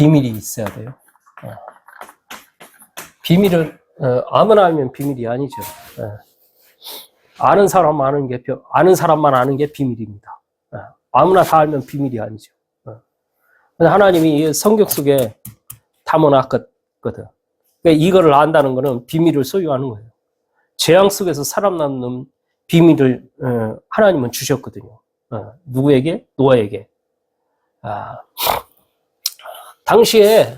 비밀이 있어야 돼요. 비밀을 아무나 알면 비밀이 아니죠. 아는 사람만 아는 게 비밀입니다. 아무나 다 알면 비밀이 아니죠. 하나님이 성경 속에 담아놨거든. 그러니까 이거를 안다는 것은 비밀을 소유하는 거예요. 재앙 속에서 살아남는 비밀을 하나님은 주셨거든요. 누구에게? 노아에게. 당시에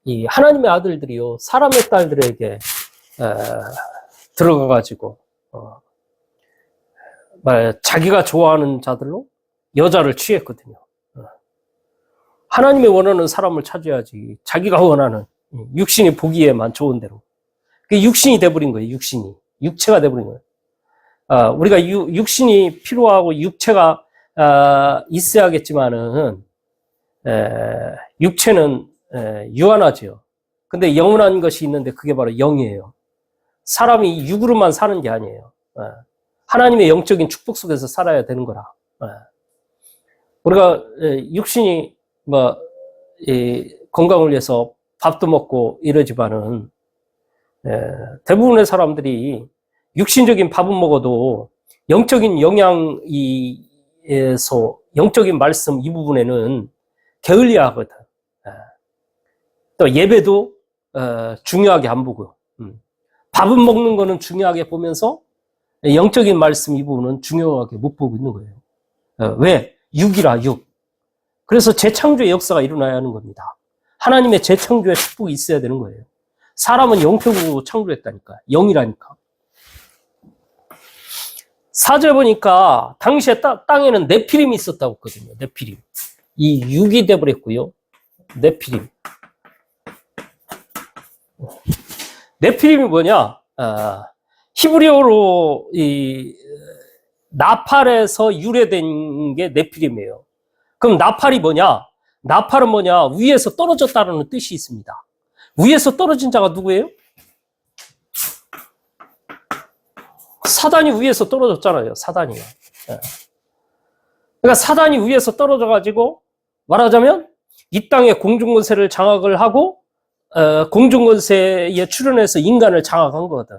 이 하나님의 아들들이요 사람의 딸들에게 들어가가지고 자기가 좋아하는 자들로 여자를 취했거든요. 하나님이 원하는 사람을 찾아야지 자기가 원하는 육신이 보기에만 좋은 대로 그 육신이 돼버린 거예요. 육체가 돼버린 거예요. 우리가 육신이 필요하고 육체가 있어야겠지만은 육체는 유한하죠. 근데 영원한 것이 있는데 그게 바로 영이에요. 사람이 육으로만 사는 게 아니에요. 하나님의 영적인 축복 속에서 살아야 되는 거라. 우리가 육신이 건강을 위해서 밥도 먹고 이러지만은 대부분의 사람들이 육신적인 밥은 먹어도 영적인 영양에서 영적인 말씀 이 부분에는 게을리해 하거든. 또 예배도 중요하게 안 보고 밥은 먹는 거는 중요하게 보면서 영적인 말씀 이 부분은 중요하게 못 보고 있는 거예요. 왜? 육이라 육. 그래서 재창조의 역사가 일어나야 하는 겁니다. 하나님의 재창조의 축복이 있어야 되는 거예요. 사람은 영적으로 창조했다니까. 영이라니까. 4절 보니까 당시에 땅에는 네피림이 있었다고 했거든요. 네피림. 이 육이 돼버렸고요. 네피림. 네피림이 뭐냐? 히브리어로 이 나팔에서 유래된 게 네피림이에요. 그럼 나팔이 뭐냐? 나팔은 뭐냐? 위에서 떨어졌다는 뜻이 있습니다. 위에서 떨어진 자가 누구예요? 사단이 위에서 떨어졌잖아요. 사단이. 그러니까 사단이 위에서 떨어져가지고 말하자면 이 땅의 공중권세를 장악을 하고 공중권세에 출현해서 인간을 장악한 거거든.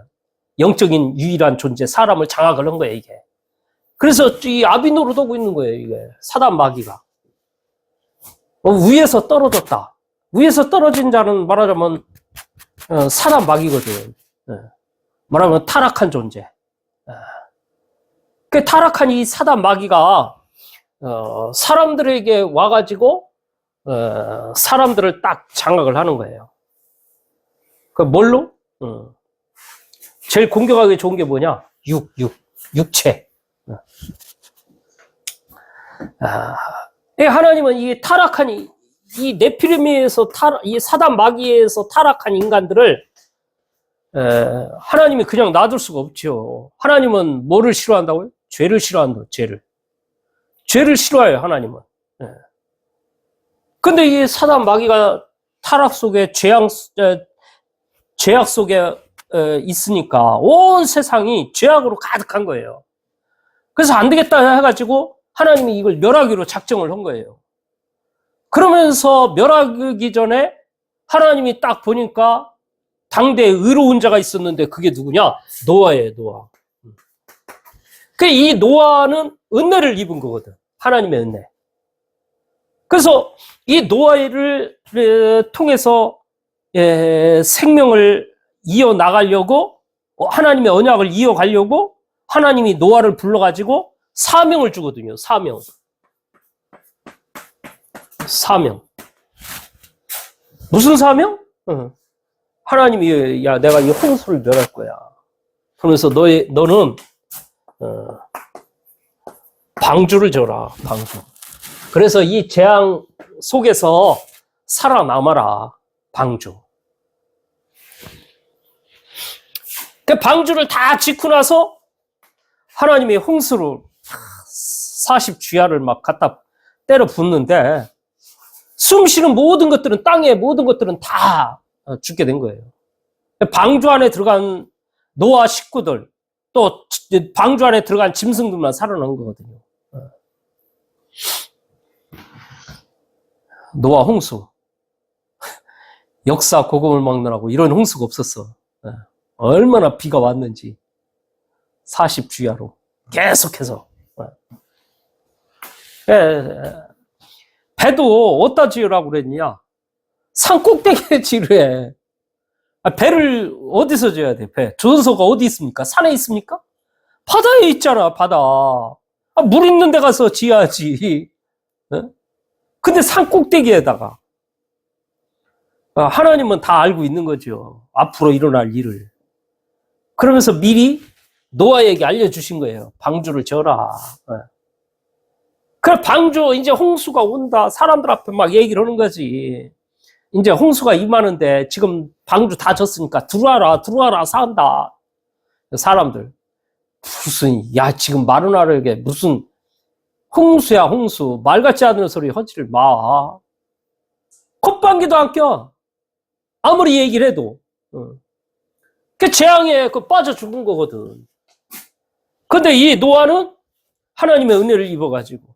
영적인 유일한 존재, 사람을 장악을 한 거예요, 이게. 그래서 이 아비 노릇하고 있는 거예요, 이게. 사단 마귀가. 위에서 떨어졌다. 위에서 떨어진 자는 말하자면 사단 마귀거든. 말하면 타락한 존재. 그 타락한 이 사단 마귀가 사람들에게 와가지고 사람들을 딱 장악을 하는 거예요. 그 뭘로? 제일 공격하기 좋은 게 뭐냐? 육체. 하나님은 이 타락한 이 네피림에서 이 사단 마귀에서 타락한 인간들을 하나님이 그냥 놔둘 수가 없죠. 하나님은 뭐를 싫어한다고요? 죄를 싫어한다. 죄를 싫어해요. 하나님은. 근데 이 사단 마귀가 타락 속에 죄악 속에 있으니까 온 세상이 죄악으로 가득한 거예요. 그래서 안 되겠다 해가지고 하나님이 이걸 멸하기로 작정을 한 거예요. 그러면서 멸하기 전에 하나님이 딱 보니까 당대에 의로운 자가 있었는데 그게 누구냐? 노아예요, 노아. 이 노아는 은혜를 입은 거거든. 하나님의 은혜. 그래서 이 노아를 통해서 생명을 이어나가려고 하나님의 언약을 이어가려고 하나님이 노아를 불러가지고 사명을 주거든요. 사명. 무슨 사명? 하나님이 야 내가 이 홍수를 멸할 거야. 그러면서 너는 방주를 져라. 방주. 그래서 이 재앙 속에서 살아남아라. 방주. 그 방주를 다 짓고 나서 하나님이 홍수로 40주야를 막 갖다 때려 붓는데 숨 쉬는 모든 것들은 땅의 모든 것들은 다 죽게 된 거예요. 방주 안에 들어간 노아 식구들 또 방주 안에 들어간 짐승들만 살아난 거거든요. 노아 홍수. 역사 고금을 막느라고 이런 홍수가 없었어. 얼마나 비가 왔는지. 40주야로 계속해서. 배도 어디다 지으라고 그랬냐? 산 꼭대기에 지으래. 배를 어디서 지어야 돼? 배. 조선소가 어디 있습니까? 산에 있습니까? 바다에 있잖아, 바다. 물 있는 데 가서 지어야지. 근데 산 꼭대기에다가. 하나님은 다 알고 있는 거죠. 앞으로 일어날 일을. 그러면서 미리 노아에게 알려주신 거예요. 방주를 져라. 그래, 방주, 이제 홍수가 온다. 사람들 앞에 막 얘기를 하는 거지. 이제 홍수가 임하는데 지금 방주 다 졌으니까 들어와라, 산다. 사람들. 야, 지금 마누라에게 무슨 홍수야, 홍수. 말 같지 않은 소리 하지를 마. 콧방귀도 안 껴. 아무리 얘기를 해도. 그 재앙에 빠져 죽은 거거든. 근데 이 노아는 하나님의 은혜를 입어가지고,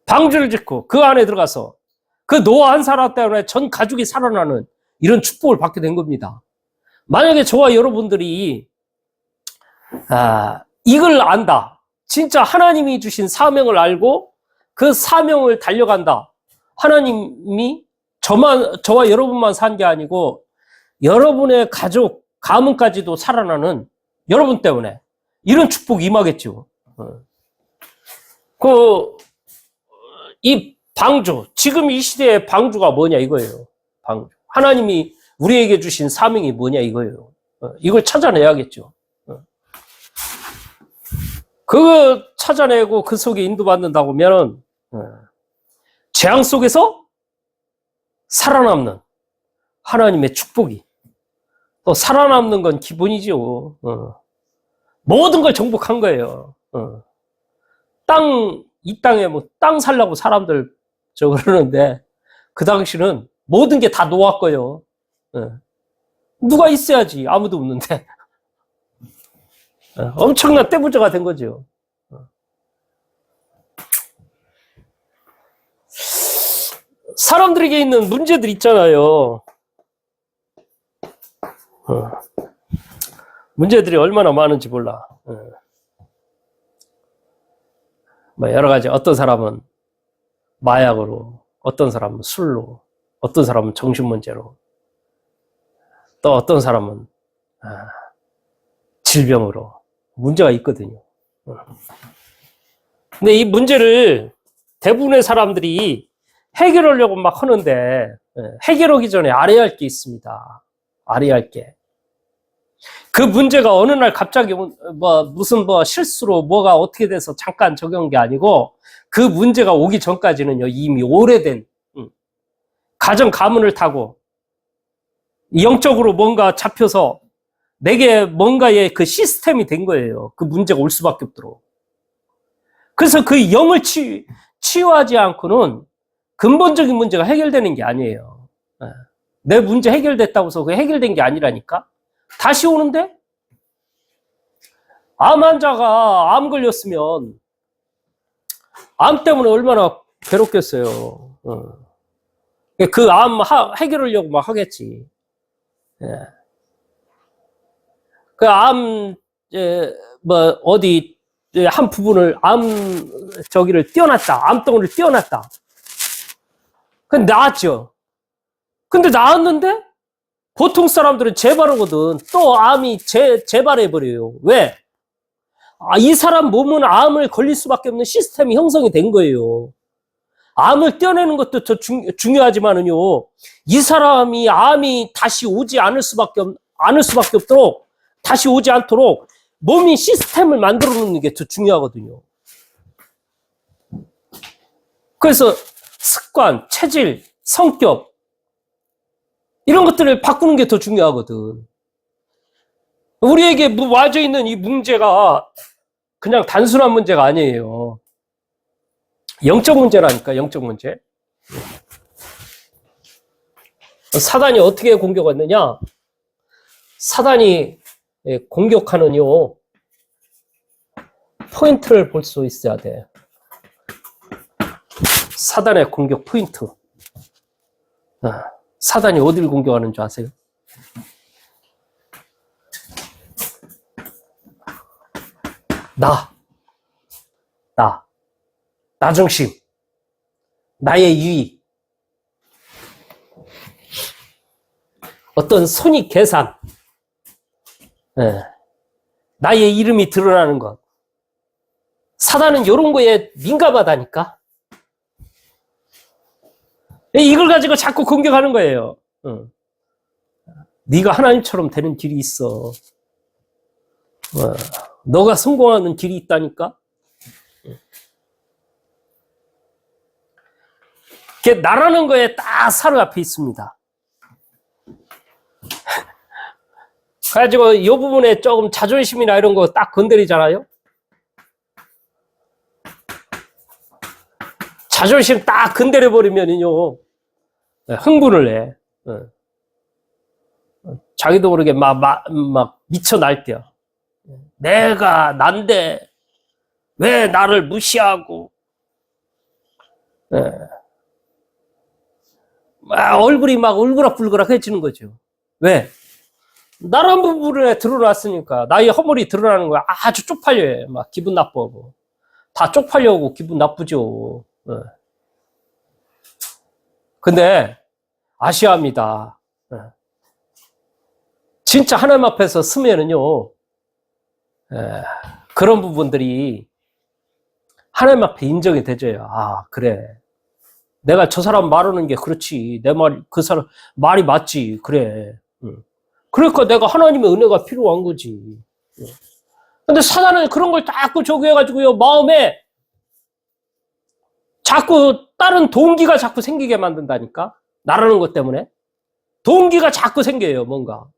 방주를 짓고 그 안에 들어가서 그 노아 한 사람 때문에 전 가족이 살아나는 이런 축복을 받게 된 겁니다. 만약에 저와 여러분들이 이걸 안다. 진짜 하나님이 주신 사명을 알고 그 사명을 달려간다. 하나님이 저와 여러분만 산 게 아니고 여러분의 가족, 가문까지도 살아나는 여러분 때문에 이런 축복이 임하겠죠. 이 방주, 지금 이 시대의 방주가 뭐냐 이거예요. 방주. 하나님이 우리에게 주신 사명이 뭐냐 이거예요. 이걸 찾아내야겠죠. 그거 찾아내고 그 속에 인도받는다고 하면 재앙 속에서 살아남는 하나님의 축복이, 또 살아남는 건 기본이죠. 모든 걸 정복한 거예요. 이 땅에 땅 살라고 사람들 그러는데 그 당시는 모든 게 다 놓았고요. 누가 있어야지. 아무도 없는데. 엄청난 떼부자가 된 거죠. 사람들에게 있는 문제들 있잖아요. 문제들이 얼마나 많은지 몰라. 여러 가지. 어떤 사람은 마약으로, 어떤 사람은 술로, 어떤 사람은 정신문제로, 또 어떤 사람은 질병으로 문제가 있거든요. 근데 이 문제를 대부분의 사람들이 해결하려고 막 하는데 해결하기 전에 알아야 할 게 있습니다. 알아야 할 게. 그 문제가 어느 날 갑자기 무슨 실수로 뭐가 어떻게 돼서 잠깐 적용한 게 아니고 그 문제가 오기 전까지는요 이미 오래된 가정 가문을 타고 영적으로 뭔가 잡혀서 내게 뭔가의 그 시스템이 된 거예요. 그 문제가 올 수밖에 없도록. 그래서 그 영을 치유하지 않고는 근본적인 문제가 해결되는 게 아니에요. 내 문제 해결됐다고 해서 그게 해결된 게 아니라니까. 다시 오는데? 암 환자가 암 걸렸으면 암 때문에 얼마나 괴롭겠어요. 그 암 해결하려고 막 하겠지. 그 암, 어디, 한 부분을 저기를 띄워놨다. 암덩어리를 띄워놨다. 근데 나았죠. 근데 나았는데 보통 사람들은 재발하거든. 또 암이 재발해버려요. 왜? 이 사람 몸은 암을 걸릴 수밖에 없는 시스템이 형성이 된 거예요. 암을 떼어내는 것도 더 중요하지만은요, 이 사람이 암이 다시 오지 않을 수밖에 없도록, 다시 오지 않도록 몸이 시스템을 만들어 놓는 게 더 중요하거든요. 그래서 습관, 체질, 성격, 이런 것들을 바꾸는 게 더 중요하거든. 우리에게 와져 있는 이 문제가 그냥 단순한 문제가 아니에요. 영적 문제라니까, 영적 문제. 사단이 어떻게 공격했느냐? 사단이 공격하는요, 포인트를 볼 수 있어야 돼. 사단의 공격 포인트. 사단이 어디를 공격하는 줄 아세요? 나 중심, 나의 유익, 어떤 손익 계산, 나의 이름이 드러나는 것. 사단은 이런 거에 민감하다니까. 이걸 가지고 자꾸 공격하는 거예요. 네가 하나님처럼 되는 길이 있어. 너가 성공하는 길이 있다니까. 나라는 거에 딱 사르 앞에 있습니다. 그래가지고 이 부분에 조금 자존심이나 이런 거 딱 건드리잖아요. 자존심 딱 건드려버리면요 흥분을 해. 자기도 모르게 막 미쳐 날뛰어. 내가 난데 왜 나를 무시하고. 얼굴이 막 울그락불그락해지는 거죠. 왜? 나란 부분에 드러났으니까. 나의 허물이 드러나는 거야. 아주 쪽팔려요. 막 기분 나쁘고. 다 쪽팔려고 기분 나쁘죠. 근데 아쉬워합니다. 진짜 하나님 앞에서 서면은요 그런 부분들이 하나님 앞에 인정이 되져요. 아, 그래. 내가 저 사람 말하는 게 그렇지. 내 말, 그 사람 말이 맞지. 그래. 그러니까 내가 하나님의 은혜가 필요한 거지. 근데 사단은 그런 걸 자꾸 조구해가지고요, 마음에 자꾸 다른 동기가 자꾸 생기게 만든다니까? 나라는 것 때문에. 동기가 자꾸 생겨요, 뭔가.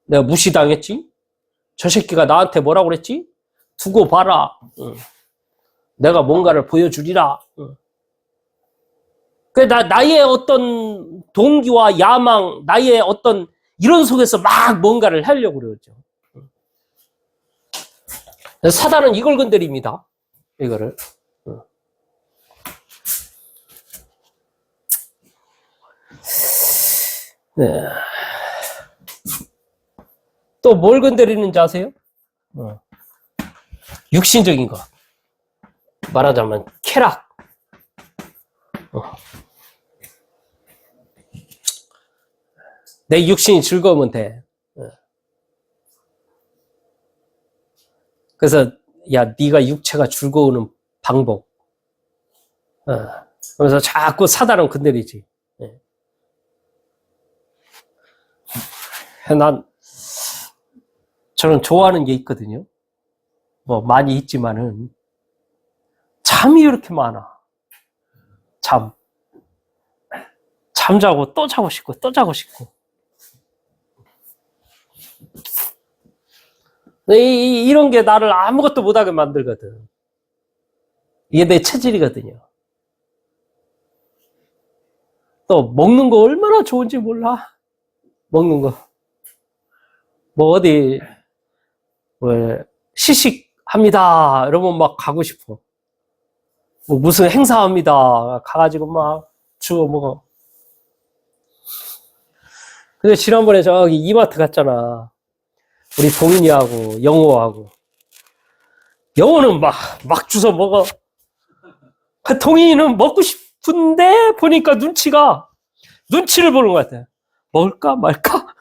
내가 무시당했지? 저 새끼가 나한테 뭐라고 그랬지? 두고 봐라. 내가 뭔가를 보여주리라. 나의 어떤 동기와 야망, 나의 어떤 이런 속에서 막 뭔가를 하려고 그러죠. 사단은 이걸 건드립니다. 이거를. 네. 또 뭘 건드리는지 아세요? 육신적인 거. 말하자면 쾌락. 내 육신이 즐거우면 돼. 그래서 야, 네가 육체가 즐거우는 방법. 그래서 자꾸 사단은 건드리지. 저는 좋아하는 게 있거든요. 뭐 많이 있지만은 잠이 이렇게 많아. 잠자고 또 자고 싶고 또 자고 싶고. 이런 게 나를 아무것도 못하게 만들거든. 이게 내 체질이거든요. 또 먹는 거 얼마나 좋은지 몰라. 먹는 거. 뭐 어디 시식합니다. 이러면 막 가고 싶어. 뭐 무슨 행사합니다. 가가지고 막 주워 먹어. 근데 지난번에 저기 이마트 갔잖아. 우리 동인이하고 영호하고. 영호는 막 주워 먹어. 그 동인이는 먹고 싶은데 보니까 눈치를 보는 것 같아. 먹을까 말까?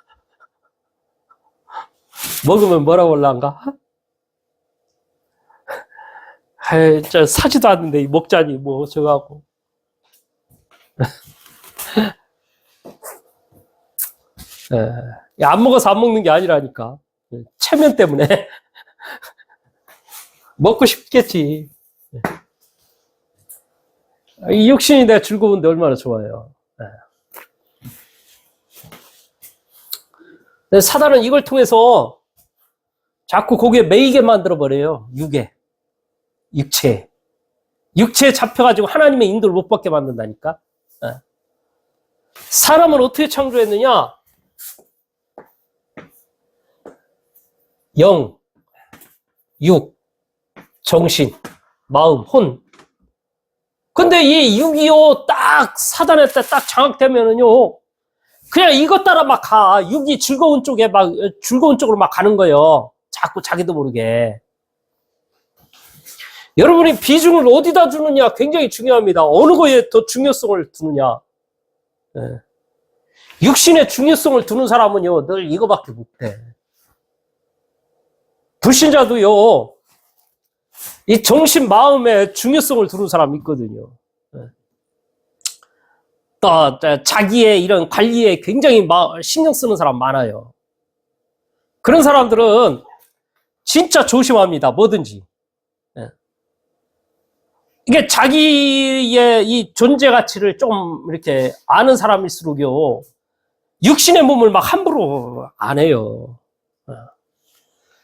먹으면 뭐라고 올라간가? 진짜 사지도 않는데 먹자니 뭐 저거 하고. 안 먹어서 안 먹는 게 아니라니까. 체면 때문에. 먹고 싶겠지. 이 육신이 내가 즐거운데 얼마나 좋아요. 근데 사단은 이걸 통해서 자꾸 거기에 매이게 만들어버려요. 육체에 잡혀가지고 하나님의 인도를 못 받게 만든다니까. 사람은 어떻게 창조했느냐? 영, 육, 정신, 마음, 혼. 근데 이 625 딱 사단에 딱 장악되면은요, 그냥 이것 따라 막 가. 6이 즐거운 쪽에 막, 즐거운 쪽으로 막 가는 거예요. 자꾸 자기도 모르게. 여러분이 비중을 어디다 주느냐 굉장히 중요합니다. 어느 거에 더 중요성을 두느냐. 예. 육신의 중요성을 두는 사람은요, 늘 이거밖에 못해. 불신자도요, 이 정신, 마음에 중요성을 두는 사람이 있거든요. 예. 또, 자기의 이런 관리에 굉장히 신경 쓰는 사람 많아요. 그런 사람들은 진짜 조심합니다. 뭐든지. 예. 이게 자기의 이 존재 가치를 좀 이렇게 아는 사람일수록요, 육신의 몸을 막 함부로 안 해요.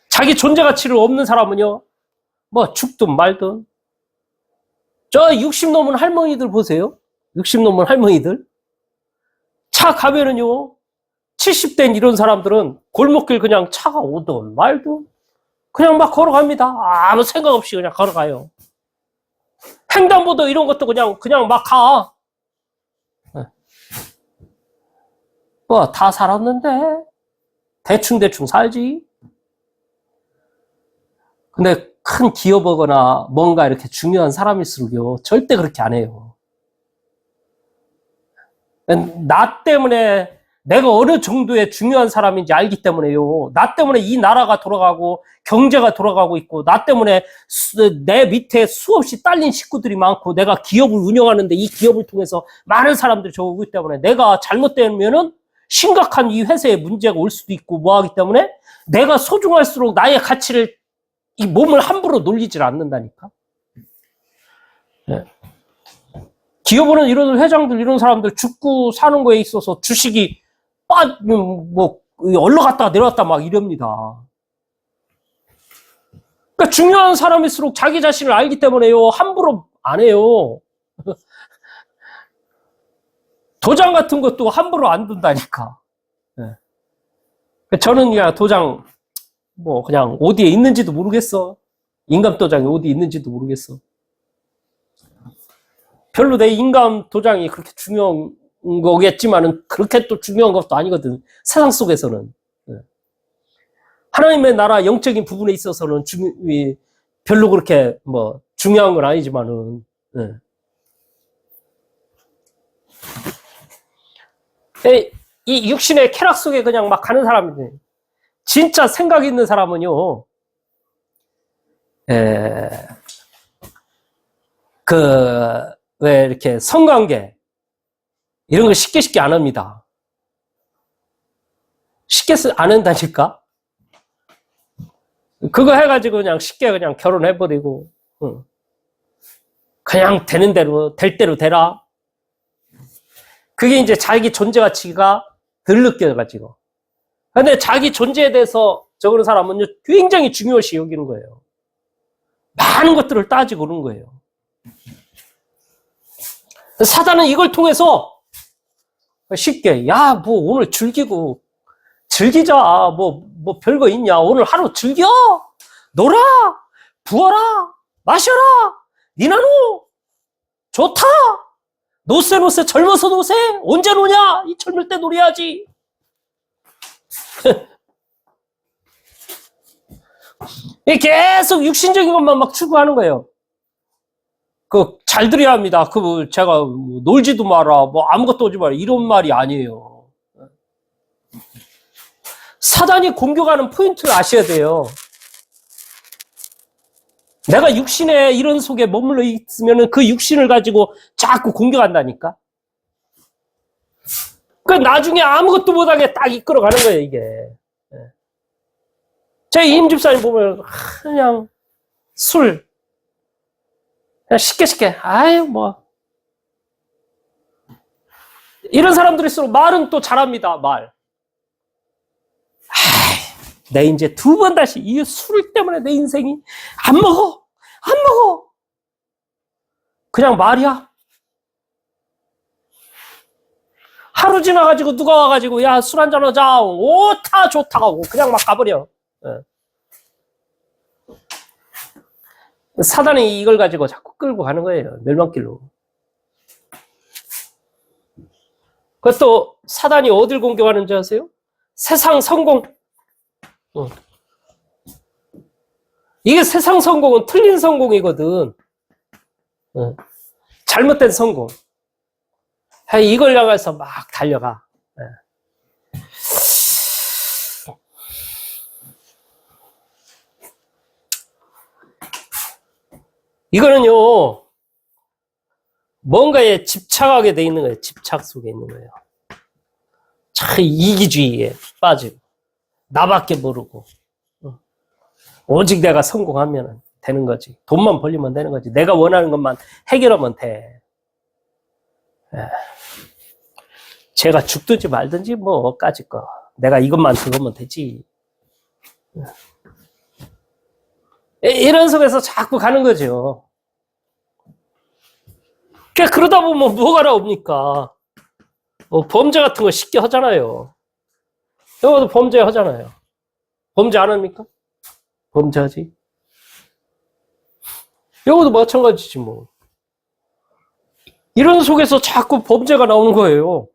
자기 존재 가치를 없는 사람은요, 뭐 죽든 말든. 저 60 넘은 할머니들 보세요. 60 넘은 할머니들. 차 가면은요, 70대인 이런 사람들은 골목길 그냥 차가 오든 말든 그냥 막 걸어갑니다. 아무 생각 없이 그냥 걸어가요. 횡단보도 이런 것도 그냥 막 가. 뭐, 다 살았는데, 대충 살지. 근데 큰 기업이거나 뭔가 이렇게 중요한 사람일수록요, 절대 그렇게 안 해요. 나 때문에 내가 어느 정도의 중요한 사람인지 알기 때문에요. 나 때문에 이 나라가 돌아가고, 경제가 돌아가고 있고, 나 때문에 내 밑에 수없이 딸린 식구들이 많고, 내가 기업을 운영하는데 이 기업을 통해서 많은 사람들이 저오기 때문에 내가 잘못되면은 심각한 이 회사에 문제가 올 수도 있고 뭐 하기 때문에 내가 소중할수록 나의 가치를, 이 몸을 함부로 놀리질 않는다니까. 네. 기업은 이런 회장들, 이런 사람들 죽고 사는 거에 있어서 주식이 뭐 올라갔다가 내려왔다 막 이럽니다. 그러니까 중요한 사람일수록 자기 자신을 알기 때문에요, 함부로 안 해요. 도장 같은 것도 함부로 안 둔다니까. 네. 저는 그냥 도장, 뭐, 그냥 어디에 있는지도 모르겠어. 인감 도장이 어디에 있는지도 모르겠어. 별로 내 인감 도장이 그렇게 중요한 거겠지만은, 그렇게 또 중요한 것도 아니거든. 세상 속에서는. 네. 하나님의 나라 영적인 부분에 있어서는 별로 그렇게 뭐, 중요한 건 아니지만은, 네. 이 육신의 쾌락 속에 그냥 막 가는 사람인데, 진짜 생각 있는 사람은요, 왜 이렇게 성관계, 이런 거 쉽게 안 합니다. 쉽게 안 한다니까? 그거 해가지고 그냥 쉽게 그냥 결혼해버리고, 그냥 되는 대로, 될 대로 되라. 그게 이제 자기 존재 가치가 덜 느껴가지고. 근데 자기 존재에 대해서 적은 사람은 굉장히 중요시 여기는 거예요. 많은 것들을 따지고 그런 거예요. 사단은 이걸 통해서 쉽게, 야, 뭐 오늘 즐기자. 뭐 별거 있냐. 오늘 하루 즐겨. 놀아. 부어라. 마셔라. 니나노. 좋다. 노세 젊어서 노세. 언제 노냐. 이 젊을 때 놀아야지. 계속 육신적인 것만 막 추구하는 거예요. 잘 들어야 합니다. 제가 뭐 놀지도 마라, 뭐 아무것도 오지 마라, 이런 말이 아니에요. 사단이 공격하는 포인트를 아셔야 돼요. 내가 육신의 이런 속에 머물러 있으면 그 육신을 가지고 자꾸 공격한다니까. 나중에 아무것도 못하게 딱 이끌어가는 거예요, 이게. 제 임집사님 보면 그냥 술 그냥 쉽게 아유 뭐 이런 사람들일수록 말은 또 잘합니다. 말. 내 이제 2번 다시 이 술 때문에 내 인생이 안 먹어 그냥 말이야. 하루 지나가지고 누가 와가지고 야 술 한잔 하자 오타 좋다고 그냥 막 가버려. 사단이 이걸 가지고 자꾸 끌고 가는 거예요. 멸망길로. 그것도 사단이 어딜 공격하는지 아세요? 세상 성공. 이게 세상 성공은 틀린 성공이거든. 잘못된 성공. 이걸 향해서 막 달려가. 이거는요, 뭔가에 집착하게 돼 있는 거예요. 집착 속에 있는 거예요. 참 이기주의에 빠지고, 나밖에 모르고, 오직 내가 성공하면 되는 거지. 돈만 벌리면 되는 거지. 내가 원하는 것만 해결하면 돼. 제가 죽든지 말든지 뭐까짓 거. 내가 이것만 들으면 되지. 이런 속에서 자꾸 가는 거죠. 그러다 보면 뭐가 나옵니까? 범죄 같은 거 쉽게 하잖아요. 이것도 범죄 하잖아요. 범죄 안 합니까? 범죄하지. 이것도 마찬가지지 뭐. 이런 속에서 자꾸 범죄가 나오는 거예요.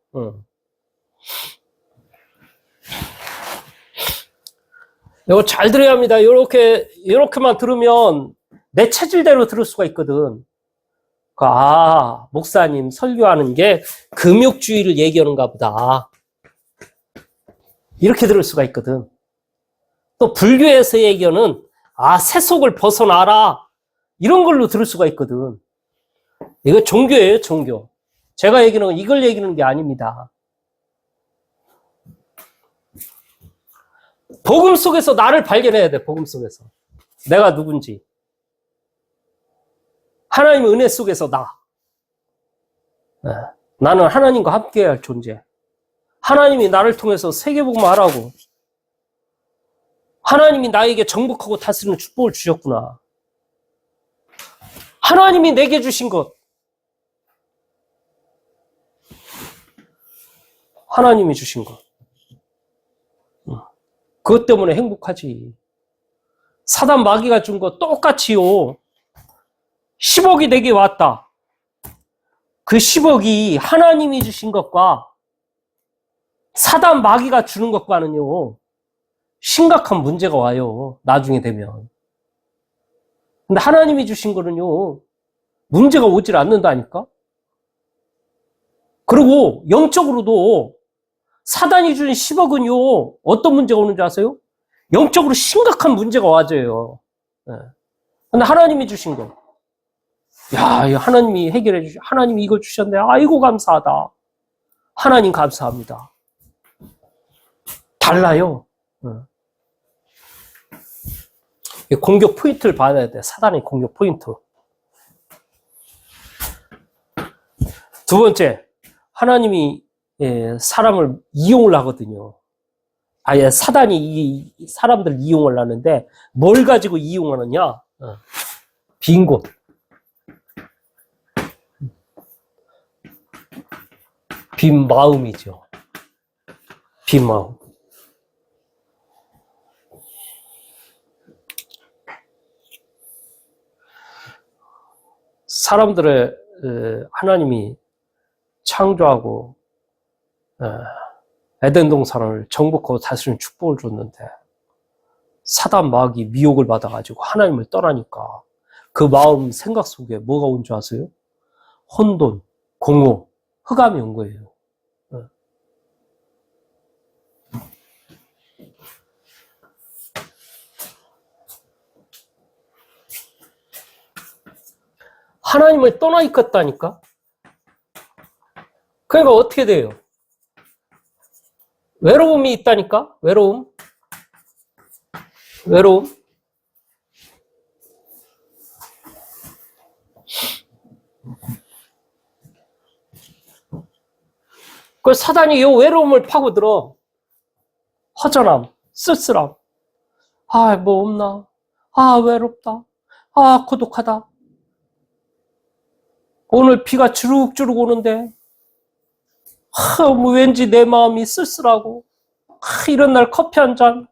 이거 잘 들어야 합니다. 이렇게만 들으면 내 체질대로 들을 수가 있거든. 목사님 설교하는 게 금욕주의를 얘기하는가 보다. 이렇게 들을 수가 있거든. 또 불교에서 얘기하는 세속을 벗어나라. 이런 걸로 들을 수가 있거든. 이거 종교예요, 종교. 제가 얘기하는 건 이걸 얘기하는 게 아닙니다. 복음 속에서 나를 발견해야 돼, 복음 속에서. 내가 누군지. 하나님의 은혜 속에서 나는 하나님과 함께해야 할 존재. 하나님이 나를 통해서 세계복음을 하라고. 하나님이 나에게 정복하고 다스리는 축복을 주셨구나. 하나님이 내게 주신 것. 하나님이 주신 것. 그것 때문에 행복하지. 사단 마귀가 준 거 똑같이요. 10억이 내게 왔다. 그 10억이 하나님이 주신 것과 사단 마귀가 주는 것과는요, 심각한 문제가 와요. 나중에 되면. 근데 하나님이 주신 거는요, 문제가 오질 않는다니까? 그리고 영적으로도 사단이 준 10억은요, 어떤 문제가 오는지 아세요? 영적으로 심각한 문제가 와져요. 근데 하나님이 주신 거. 하나님이 해결해 주시, 하나님이 이걸 주셨네. 아이고, 감사하다. 하나님 감사합니다. 달라요. 공격 포인트를 봐야 돼. 사단의 공격 포인트. 두 번째, 하나님이 사람을 이용을 하거든요. 사단이 이 사람들 이용을 하는데 뭘 가지고 이용하느냐? 빈 곳. 빈 마음이죠. 빈 마음. 사람들의 하나님이 창조하고 에덴 동산을 정복하고 다스리는 축복을 줬는데 사단 마귀 미혹을 받아가지고 하나님을 떠나니까 그 마음 생각 속에 뭐가 온 줄 아세요? 혼돈, 공허, 흑암이 온 거예요. 하나님을 떠나 있겠다니까? 그러니까 어떻게 돼요? 외로움이 있다니까? 외로움. 그 사단이 이 외로움을 파고들어. 허전함, 쓸쓸함. 뭐 없나? 외롭다. 고독하다. 오늘 비가 주룩주룩 오는데, 뭐 왠지 내 마음이 쓸쓸하고, 이런 날 커피 한 잔,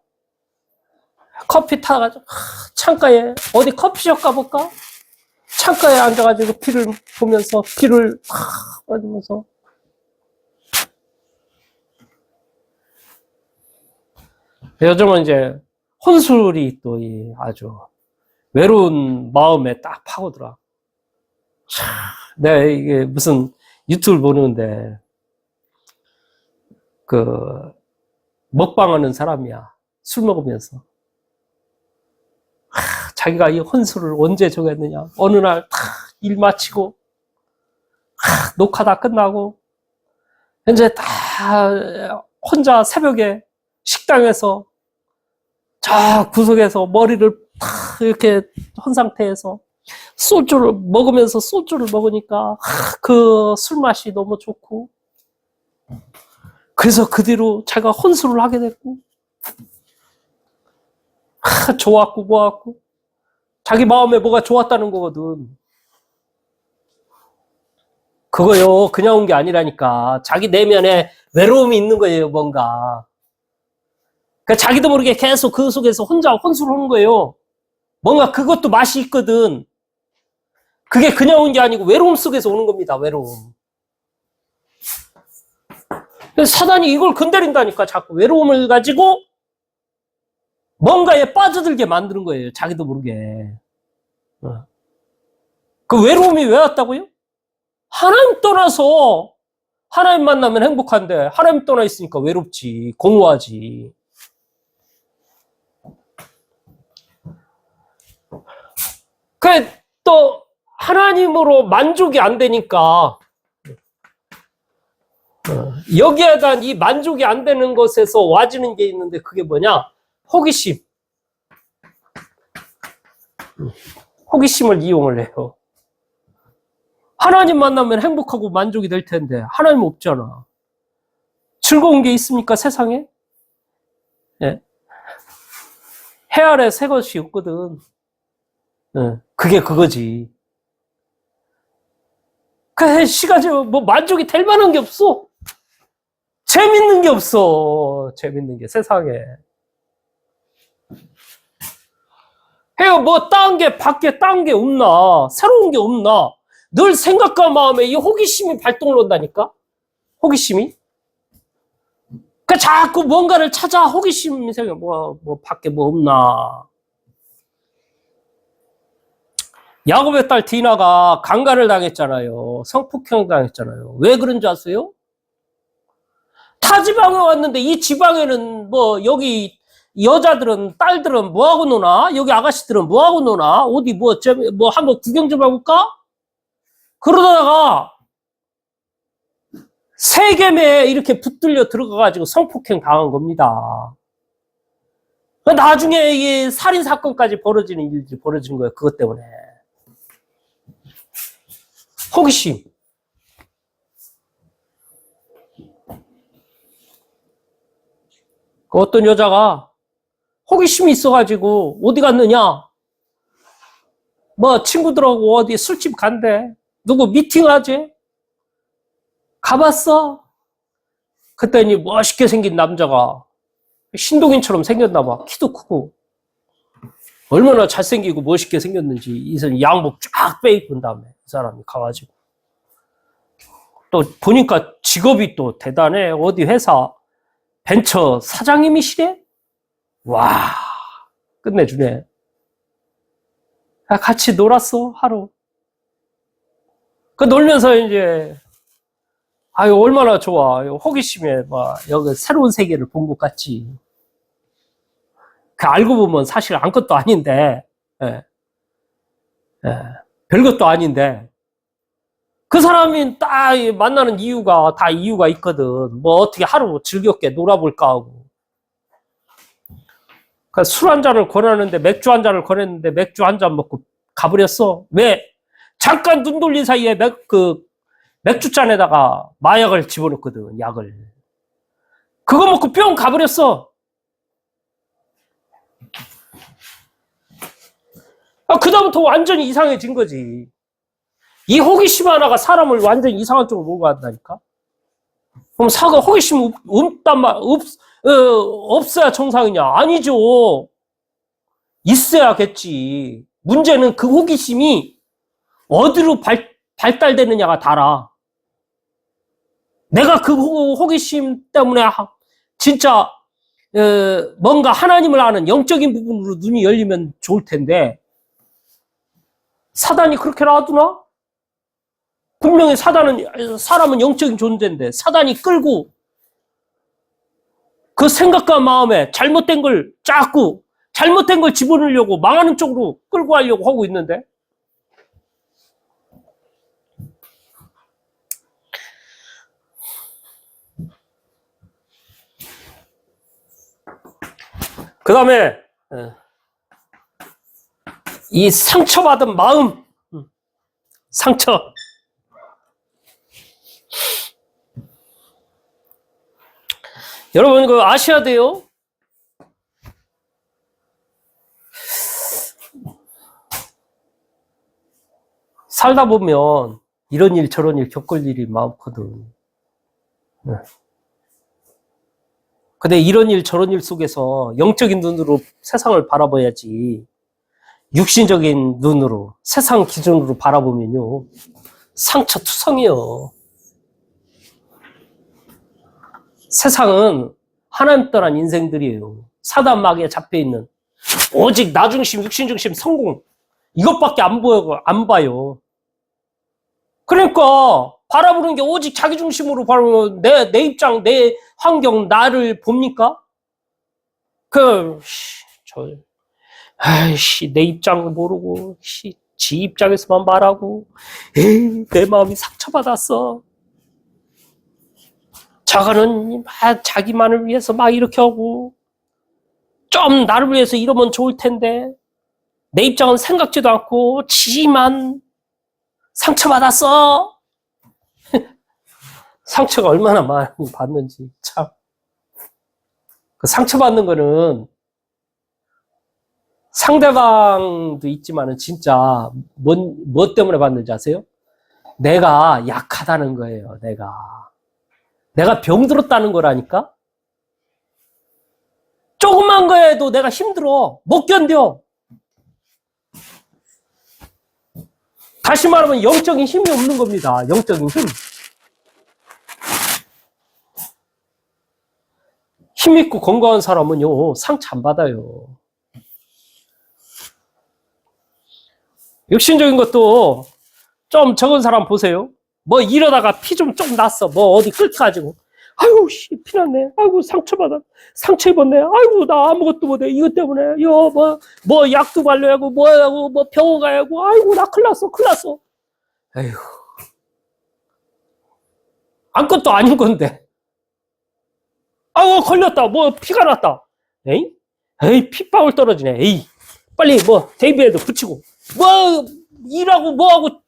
커피 타가지고, 창가에, 어디 커피숍 가볼까? 창가에 앉아가지고 비를 보면서, 비를 맞으면서, 요즘은 이제 혼술이 또 아주 외로운 마음에 딱 파고들어. 내가 이게 무슨 유튜브를 보는데, 그, 먹방하는 사람이야. 술 먹으면서. 자기가 이 혼술을 언제 정했느냐. 어느 날 다 일 마치고, 녹화 다 끝나고, 이제 다 혼자 새벽에 식당에서 저 구석에서 머리를 탁 이렇게 한 상태에서 소주를 먹으면서 소주를 먹으니까 그 술맛이 너무 좋고, 그래서 그 뒤로 자기가 혼술을 하게 됐고, 좋았고 뭐았고, 자기 마음에 뭐가 좋았다는 거거든. 그거요, 그냥 온 게 아니라니까. 자기 내면에 외로움이 있는 거예요, 뭔가. 그러니까 자기도 모르게 계속 그 속에서 혼자 혼술을 하는 거예요. 뭔가 그것도 맛이 있거든. 그게 그냥 온 게 아니고 외로움 속에서 오는 겁니다, 외로움. 그래서 사단이 이걸 건드린다니까. 자꾸 외로움을 가지고 뭔가에 빠져들게 만드는 거예요, 자기도 모르게. 그 외로움이 왜 왔다고요? 하나님 떠나서, 하나님 만나면 행복한데 하나님 떠나 있으니까 외롭지, 공허하지. 또 하나님으로 만족이 안 되니까 여기에 대한 이 만족이 안 되는 것에서 와지는 게 있는데, 그게 뭐냐? 호기심. 호기심을 이용을 해요. 하나님 만나면 행복하고 만족이 될 텐데 하나님 없잖아. 즐거운 게 있습니까, 세상에? 예. 해 아래 새 것이 없거든. 예. 그게 그거지. 그 시간이 뭐 만족이 될 만한 게 없어. 재밌는 게 없어. 재밌는 게 세상에. 해요. 뭐 딴 게 밖에 딴 게 없나? 새로운 게 없나? 늘 생각과 마음에 이 호기심이 발동을 한다니까? 호기심이? 그 자꾸 뭔가를 찾아 호기심이 생겨. 뭐 밖에 뭐 없나? 야곱의 딸 디나가 강간을 당했잖아요. 성폭행 당했잖아요. 왜 그런 줄 아세요? 타 지방에 왔는데 이 지방에는 뭐 여기 여자들은, 딸들은 뭐하고 노나? 여기 아가씨들은 뭐하고 노나? 어디 뭐 한번 구경 좀 해볼까? 그러다가 세겜에 이렇게 붙들려 들어가가지고 성폭행 당한 겁니다. 나중에 이 살인 사건까지 벌어지는 일들이 벌어진 거예요. 그것 때문에. 호기심. 그 어떤 여자가 호기심이 있어가지고 어디 갔느냐? 뭐 친구들하고 어디 술집 간대. 누구 미팅하지? 가봤어? 그랬더니 멋있게 생긴 남자가 신동인처럼 생겼나 봐. 키도 크고. 얼마나 잘생기고 멋있게 생겼는지 이 사람 양복 쫙 빼입은 다음에 이 사람이 가가지고. 또 보니까 직업이 또 대단해. 어디 회사 벤처 사장님이시래? 와, 끝내주네. 같이 놀았어, 하루. 그 놀면서 이제, 아유, 얼마나 좋아. 호기심에 여기 새로운 세계를 본 것 같지. 그 알고 보면 사실 아무것도 아닌데, 예, 예, 별것도 아닌데, 그 사람이 딱 만나는 이유가 다 이유가 있거든. 뭐 어떻게 하루 즐겁게 놀아볼까 하고. 그러니까 술 한 잔을 권하는데 맥주 한 잔을 권했는데 맥주 한 잔 먹고 가버렸어. 왜? 잠깐 눈 돌린 사이에 맥주잔에다가 마약을 집어넣거든, 약을. 그거 먹고 뿅 가버렸어. 그다음부터 완전히 이상해진 거지. 이 호기심 하나가 사람을 완전히 이상한 쪽으로 몰고 간다니까? 그럼 호기심 없어야 정상이냐? 아니죠. 있어야겠지. 문제는 그 호기심이 어디로 발달되느냐가 달라. 내가 그 호기심 때문에 진짜 뭔가 하나님을 아는 영적인 부분으로 눈이 열리면 좋을 텐데, 사단이 그렇게 놔두나? 분명히 사람은 영적인 존재인데, 사단이 끌고 그 생각과 마음에 잘못된 걸 자꾸, 잘못된 걸 집어넣으려고 망하는 쪽으로 끌고 가려고 하고 있는데, 그 다음에 이 상처받은 마음, 상처. 여러분 그거 아셔야 돼요. 살다 보면 이런 일 저런 일 겪을 일이 많거든. 근데 이런 일 저런 일 속에서 영적인 눈으로 세상을 바라봐야지, 육신적인 눈으로 세상 기준으로 바라보면요 상처투성이요. 세상은 하나님 떠난 인생들이에요. 사단 마귀에 잡혀있는 오직 나 중심, 육신 중심, 성공, 이것밖에 안 봐요. 그러니까 바라보는 게 오직 자기 중심으로 바라보면 내 입장, 내 환경, 나를 봅니까? 내 입장 모르고, 지 입장에서만 말하고, 내 마음이 상처받았어. 저거는 자기만을 위해서 막 이렇게 하고, 좀 나를 위해서 이러면 좋을 텐데, 내 입장은 생각지도 않고, 지만 상처받았어. 상처가 얼마나 많이 받는지, 참. 그 상처받는 거는 상대방도 있지만은 진짜 뭐 때문에 받는지 아세요? 내가 약하다는 거예요, 내가 병들었다는 거라니까? 조그만 거에도 내가 힘들어. 못 견뎌. 다시 말하면 영적인 힘이 없는 겁니다. 영적인 힘. 힘있고 건강한 사람은요, 상처 안 받아요. 육신적인 것도 좀 적은 사람 보세요. 뭐 이러다가 피 좀 났어. 뭐 어디 끓여가지고. 아이고, 피 났네. 아이고, 상처 입었네. 아이고, 나 아무것도 못해. 이것 때문에. 뭐 약도 발라야 하고, 뭐 하고, 뭐 병원 가야 하고. 아이고, 나 큰일 났어. 에휴. 아무것도 아닌 건데. 아이고, 걸렸다. 뭐 피가 났다. 에이, 핏방울 떨어지네. 에이, 빨리 뭐 데이비에도 붙이고. 뭐 일하고 뭐하고.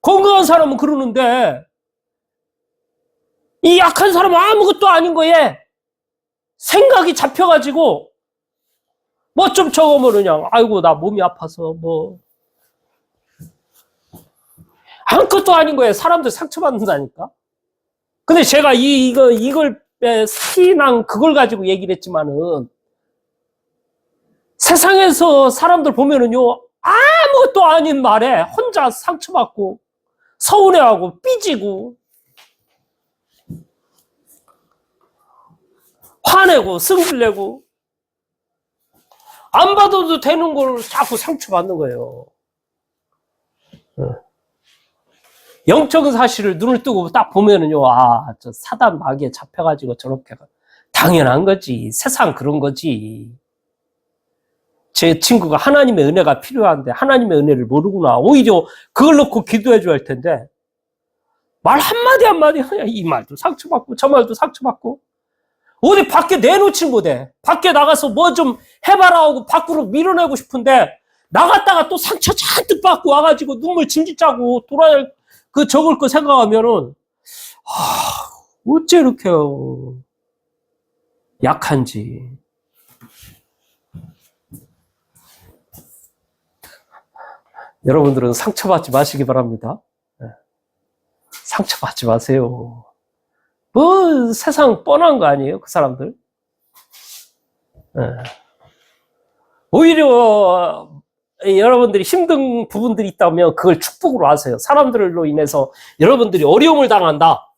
건강한 사람은 그러는데, 이 약한 사람은 아무것도 아닌 거에 생각이 잡혀가지고 뭐 좀 적으면 그냥 아이고 나 몸이 아파서 뭐 아무것도 아닌 거에 사람들 상처받는다니까. 근데 제가 이걸 신앙 그걸 가지고 얘기를 했지만은, 세상에서 사람들 보면은요 아무것도 아닌 말에 혼자 상처받고 서운해하고 삐지고 화내고 승질내고 안 받아도 되는 걸 자꾸 상처받는 거예요. 영적인 사실을 눈을 뜨고 딱 보면은요, 저 사단 마귀에 잡혀가지고 저렇게. 당연한 거지. 세상 그런 거지. 제 친구가 하나님의 은혜가 필요한데 하나님의 은혜를 모르구나. 오히려 그걸 놓고 기도해 줘야 할 텐데, 말 한마디 이 말도 상처받고 저 말도 상처받고, 어디 밖에 내놓지 못해. 밖에 나가서 뭐 좀 해봐라 하고 밖으로 밀어내고 싶은데, 나갔다가 또 상처 잔뜩 받고 와가지고 눈물 질질 짜고 적을 거 생각하면은, 어째 이렇게 약한지. 여러분들은 상처받지 마시기 바랍니다. 상처받지 마세요. 뭐 세상 뻔한 거 아니에요, 그 사람들? 오히려 여러분들이 힘든 부분들이 있다면 그걸 축복으로 하세요. 사람들로 인해서 여러분들이 어려움을 당한다.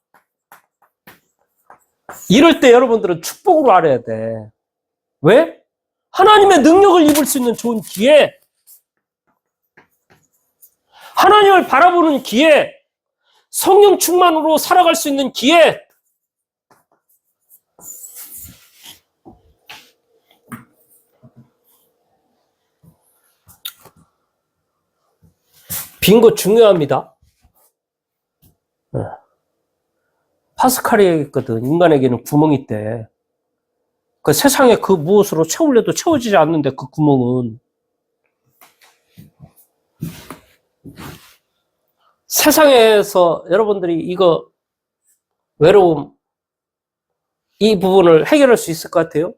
이럴 때 여러분들은 축복으로 알아야 돼. 왜? 하나님의 능력을 입을 수 있는 좋은 기회, 하나님을 바라보는 기회, 성령 충만으로 살아갈 수 있는 기회. 빈 거 중요합니다. 파스칼이 얘기했거든. 인간에게는 구멍이 있대. 그 세상에 그 무엇으로 채우려도 채워지지 않는데 그 구멍은. 세상에서 여러분들이 이거 외로움, 이 부분을 해결할 수 있을 것 같아요?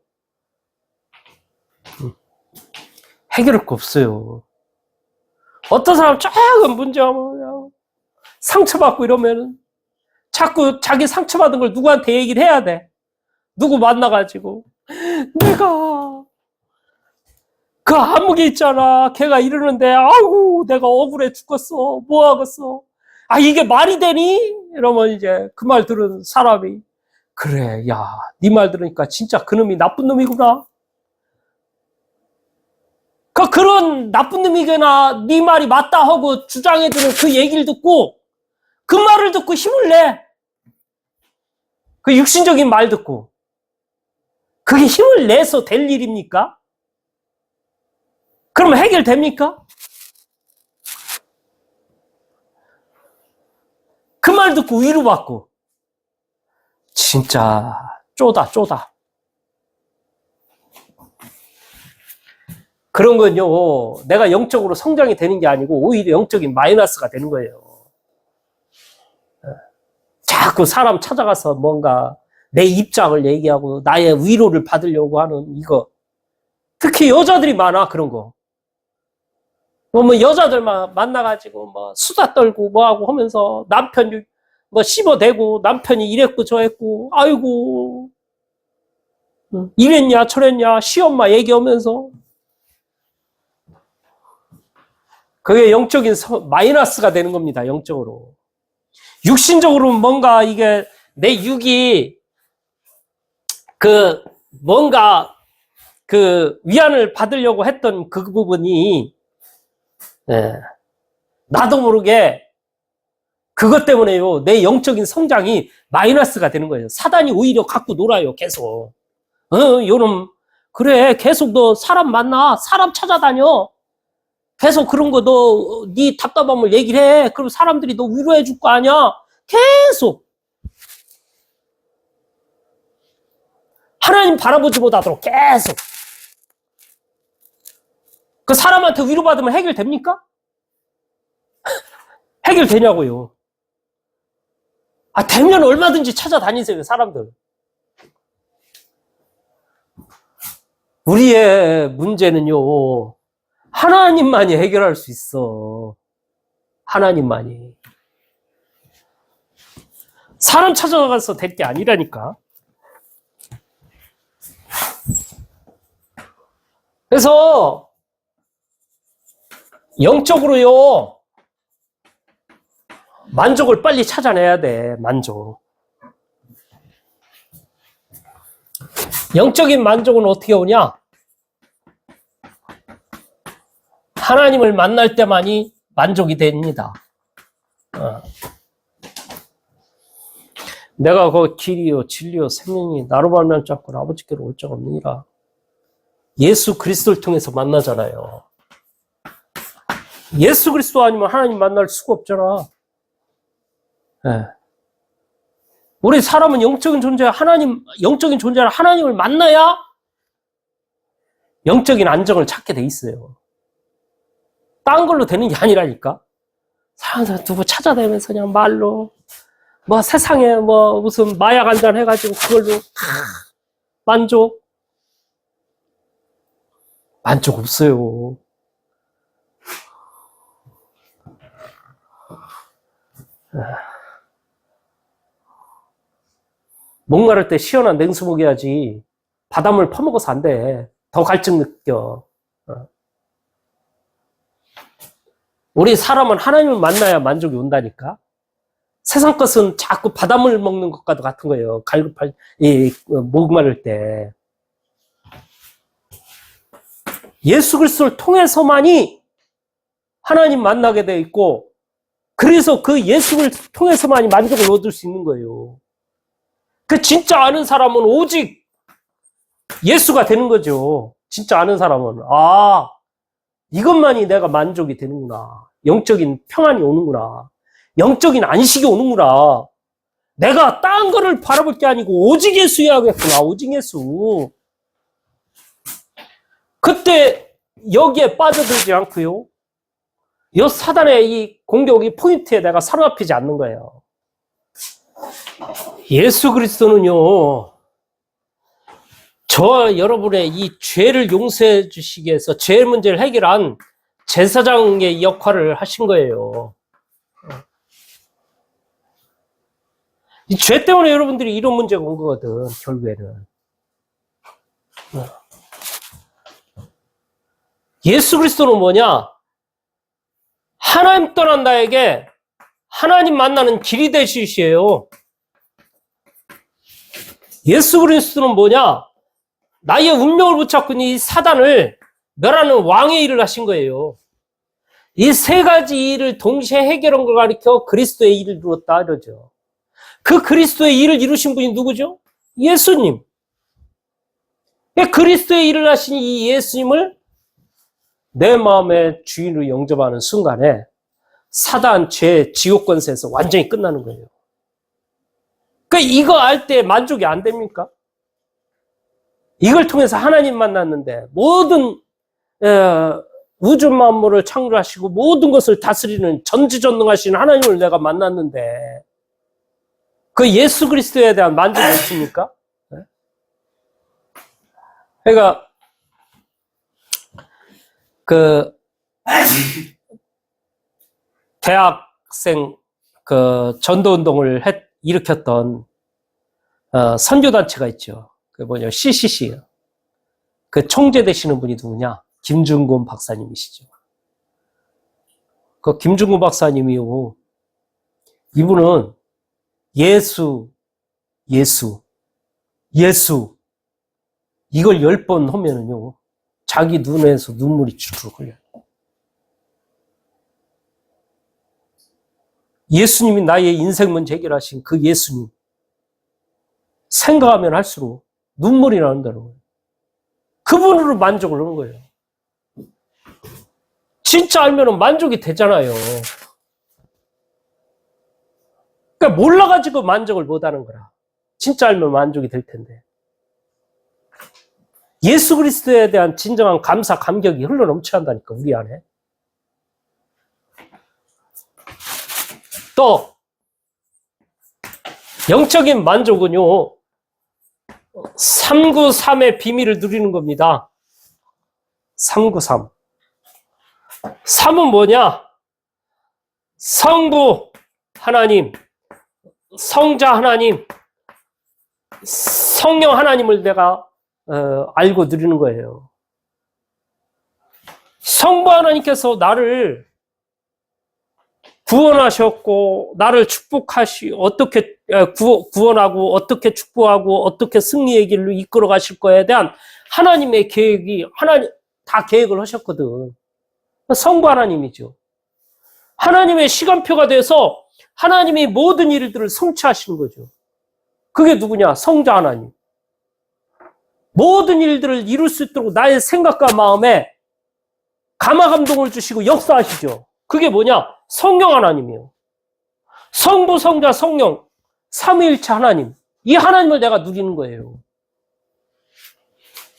해결할 거 없어요. 어떤 사람 조금 문제하면 그냥 상처받고 이러면은 자꾸 자기 상처받은 걸 누구한테 얘기를 해야 돼. 누구 만나가지고 내가 그 암흑이 있잖아. 걔가 이러는데 아이고 내가 억울해 죽겠어. 뭐 하겠어. 아 이게 말이 되니? 이러면 이제 그 말 들은 사람이 그래 야 네 말 들으니까 진짜 그놈이 나쁜 놈이구나. 그런 나쁜 놈이거나 네 말이 맞다 하고 주장해주는 그 얘기를 듣고 그 말을 듣고 힘을 내. 그 육신적인 말 듣고 그게 힘을 내서 될 일입니까? 그러면 해결됩니까? 그 말 듣고 위로받고 진짜 쪼다. 그런 건요 내가 영적으로 성장이 되는 게 아니고 오히려 영적인 마이너스가 되는 거예요. 자꾸 사람 찾아가서 뭔가 내 입장을 얘기하고 나의 위로를 받으려고 하는 이거. 특히 여자들이 많아 그런 거. 뭐 여자들만 만나가지고 뭐 수다 떨고 뭐하고 하면서 남편 뭐 씹어대고 남편이 이랬고 저랬고 아이고 이랬냐 저랬냐 시엄마 얘기하면서 그게 영적인 마이너스가 되는 겁니다. 영적으로. 육신적으로 뭔가 이게 내 육이 그 뭔가 그 위안을 받으려고 했던 그 부분이 나도 모르게 그것 때문에요 내 영적인 성장이 마이너스가 되는 거예요. 사단이 오히려 갖고 놀아요. 계속 요놈 그래 계속 너 사람 만나 사람 찾아다녀 계속 그런 거 너 네 답답함을 얘기를 해. 그럼 사람들이 너 위로해 줄 거 아니야. 계속 하나님 바라보지 못하도록 계속 그 사람한테 위로받으면 해결됩니까? 해결되냐고요. 아 되면 얼마든지 찾아다니세요. 사람들. 우리의 문제는요 하나님만이 해결할 수 있어. 하나님만이. 사람 찾아가서 될 게 아니라니까. 그래서 영적으로요 만족을 빨리 찾아내야 돼. 만족. 영적인 만족은 어떻게 오냐? 하나님을 만날 때만이 만족이 됩니다. 내가 그 길이요 진리요 생명이 나로 말미암지 않고 아버지께로 올 자가 없느니라. 예수 그리스도를 통해서 만나잖아요. 예수 그리스도 아니면 하나님 만날 수가 없잖아. 네. 우리 사람은 영적인 존재야 영적인 존재라 하나님을 만나야 영적인 안정을 찾게 돼 있어요. 딴 걸로 되는 게 아니라니까. 사람들 누구 찾아다니면서 그냥 말로 뭐 세상에 뭐 무슨 마약 한잔 해가지고 그걸로 만족 없어요. 목마를 때 시원한 냉수 먹여야지 바닷물 퍼먹어서 안 돼. 더 갈증 느껴. 우리 사람은 하나님을 만나야 만족이 온다니까. 세상 것은 자꾸 바닷물 먹는 것과도 같은 거예요. 갈급할, 목마를 때. 예수 그리스도를 통해서만이 하나님 만나게 되어 있고, 그래서 그 예수를 통해서만이 만족을 얻을 수 있는 거예요. 그 진짜 아는 사람은 오직 예수가 되는 거죠. 진짜 아는 사람은. 아, 이것만이 내가 만족이 되는구나. 영적인 평안이 오는구나. 영적인 안식이 오는구나. 내가 딴 거를 바라볼 게 아니고 오직 예수여야겠구나. 오직 예수. 그때 여기에 빠져들지 않고요. 이 사단의 이 공격이 포인트에 내가 사로잡히지 않는 거예요. 예수 그리스도는요, 저와 여러분의 이 죄를 용서해 주시기 위해서 죄 문제를 해결한 제사장의 역할을 하신 거예요. 이 죄 때문에 여러분들이 이런 문제가 온 거거든, 결국에는. 예수 그리스도는 뭐냐? 하나님 떠난 나에게 하나님 만나는 길이 되시시에요. 예수 그리스도는 뭐냐? 나의 운명을 붙잡고 있는 이 사단을 멸하는 왕의 일을 하신 거예요. 이 세 가지 일을 동시에 해결한 걸 가리켜 그리스도의 일을 이루었다 이러죠. 그 그리스도의 일을 이루신 분이 누구죠? 예수님. 그리스도의 일을 하신 이 예수님을 내 마음의 주인으로 영접하는 순간에 사단, 죄, 지옥 권세에서 완전히 끝나는 거예요. 그러니까 이거 알 때 만족이 안 됩니까? 이걸 통해서 하나님 만났는데 모든 우주 만물을 창조하시고 모든 것을 다스리는 전지전능하신 하나님을 내가 만났는데 그 예수 그리스도에 대한 만족이 있습니까? 그러니까 그 대학생 그 전도운동을 일으켰던 선교단체가 있죠. 그 뭐냐 CCC. 그 총재 되시는 분이 누구냐? 김준곤 박사님이시죠. 그 김준곤 박사님이요. 이분은 예수 이걸 10번 하면은요. 자기 눈에서 눈물이 주르륵 흘려요. 예수님이 나의 인생 문제 해결하신 그 예수님. 생각하면 할수록 눈물이 나온다는 거예요. 그분으로 만족을 하는 거예요. 진짜 알면은 만족이 되잖아요. 그러니까 몰라가지고 만족을 못 하는 거라. 진짜 알면 만족이 될 텐데. 예수 그리스도에 대한 진정한 감사, 감격이 흘러넘쳐야 한다니까, 우리 안에. 또, 영적인 만족은요, 393의 비밀을 누리는 겁니다. 393. 3은 뭐냐? 성부 하나님, 성자 하나님, 성령 하나님을 내가 알고 누리는 거예요. 성부 하나님께서 나를 구원하셨고 나를 어떻게 구원하고 어떻게 축복하고 어떻게 승리의 길로 이끌어 가실 거에 대한 하나님의 계획이 하나님 다 계획을 하셨거든. 성부 하나님이죠. 하나님의 시간표가 돼서 하나님이 모든 일들을 성취하시는 거죠. 그게 누구냐? 성자 하나님. 모든 일들을 이룰 수 있도록 나의 생각과 마음에 감화감동을 주시고 역사하시죠. 그게 뭐냐? 성령 하나님이에요. 성부, 성자, 성령, 삼위일체 하나님. 이 하나님을 내가 누리는 거예요.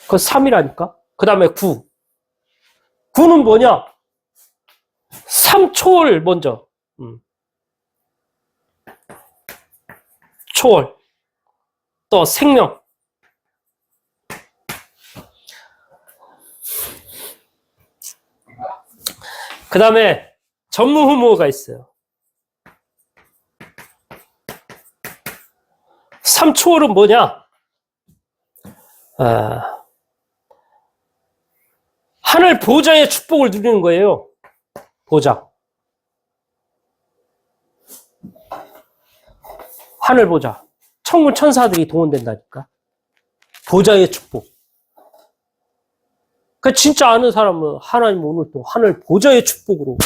그 3이라니까? 그 다음에 9. 9는 뭐냐? 3초월 먼저. 초월. 또 생명. 그 다음에 전무후무가 있어요. 3초월은 뭐냐? 하늘 보좌의 축복을 누리는 거예요. 보좌. 하늘 보좌. 천군 천사들이 동원된다니까. 보좌의 축복. 그 진짜 아는 사람은 하나님 오늘 또 하늘 보좌의 축복으로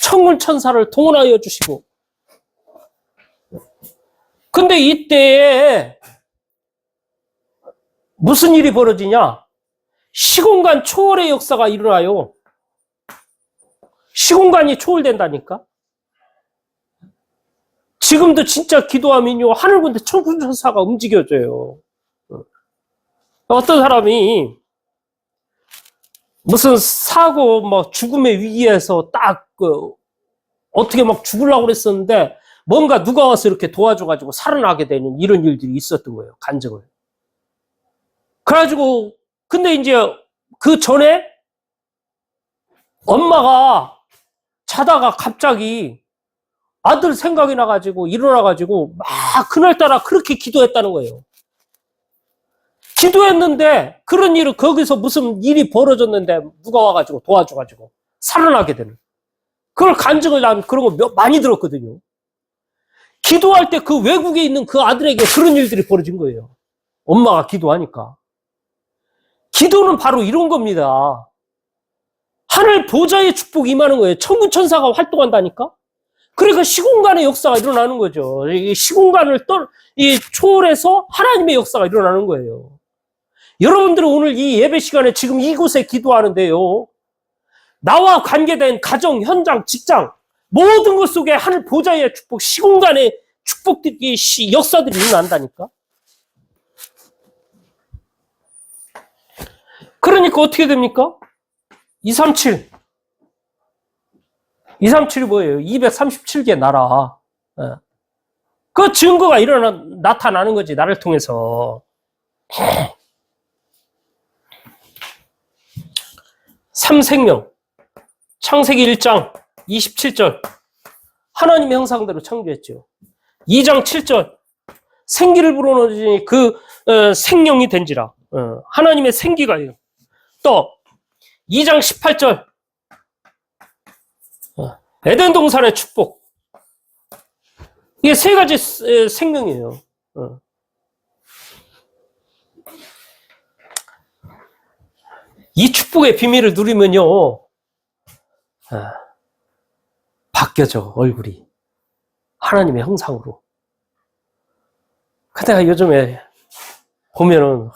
천군 천사를 동원하여 주시고. 근데 이때에 무슨 일이 벌어지냐? 시공간 초월의 역사가 일어나요. 시공간이 초월된다니까. 지금도 진짜 기도하면요 하늘 군데 천군 천사가 움직여져요. 어떤 사람이 무슨 사고 뭐 죽음의 위기에서 딱 어떻게 막 죽으려고 그랬었는데 뭔가 누가 와서 이렇게 도와줘가지고 살아나게 되는 이런 일들이 있었던 거예요. 간증을. 그래가지고 근데 이제 그 전에 엄마가 자다가 갑자기 아들 생각이 나가지고 일어나가지고 막 그날따라 그렇게 기도했다는 거예요. 기도했는데 그런 일은 거기서 무슨 일이 벌어졌는데 누가 와가지고 도와줘가지고 살아나게 되는 그걸 간증을 난 그런 거 많이 들었거든요. 기도할 때 그 외국에 있는 그 아들에게 그런 일들이 벌어진 거예요. 엄마가 기도하니까. 기도는 바로 이런 겁니다. 하늘 보좌의 축복이 임하는 거예요. 천군 천사가 활동한다니까. 그러니까 시공간의 역사가 일어나는 거죠. 이 시공간을 초월해서 하나님의 역사가 일어나는 거예요. 여러분들은 오늘 이 예배 시간에 지금 이곳에 기도하는데요. 나와 관계된 가정, 현장, 직장 모든 것 속에 하늘 보좌의 축복, 시공간의 축복들이 역사들이 일어난다니까. 그러니까 어떻게 됩니까? 237. 237이 뭐예요? 237개 나라. 그 증거가 나타나는 거지, 나를 통해서. 삼생명. 창세기 1장 27절. 하나님의 형상대로 창조했죠. 2장 7절. 생기를 불어넣으니 그 생명이 된지라. 하나님의 생기가요. 또 2장 18절. 에덴 동산의 축복. 이게 세 가지 생명이에요. 이 축복의 비밀을 누리면요, 바뀌어져, 얼굴이. 하나님의 형상으로. 근데 요즘에 보면은,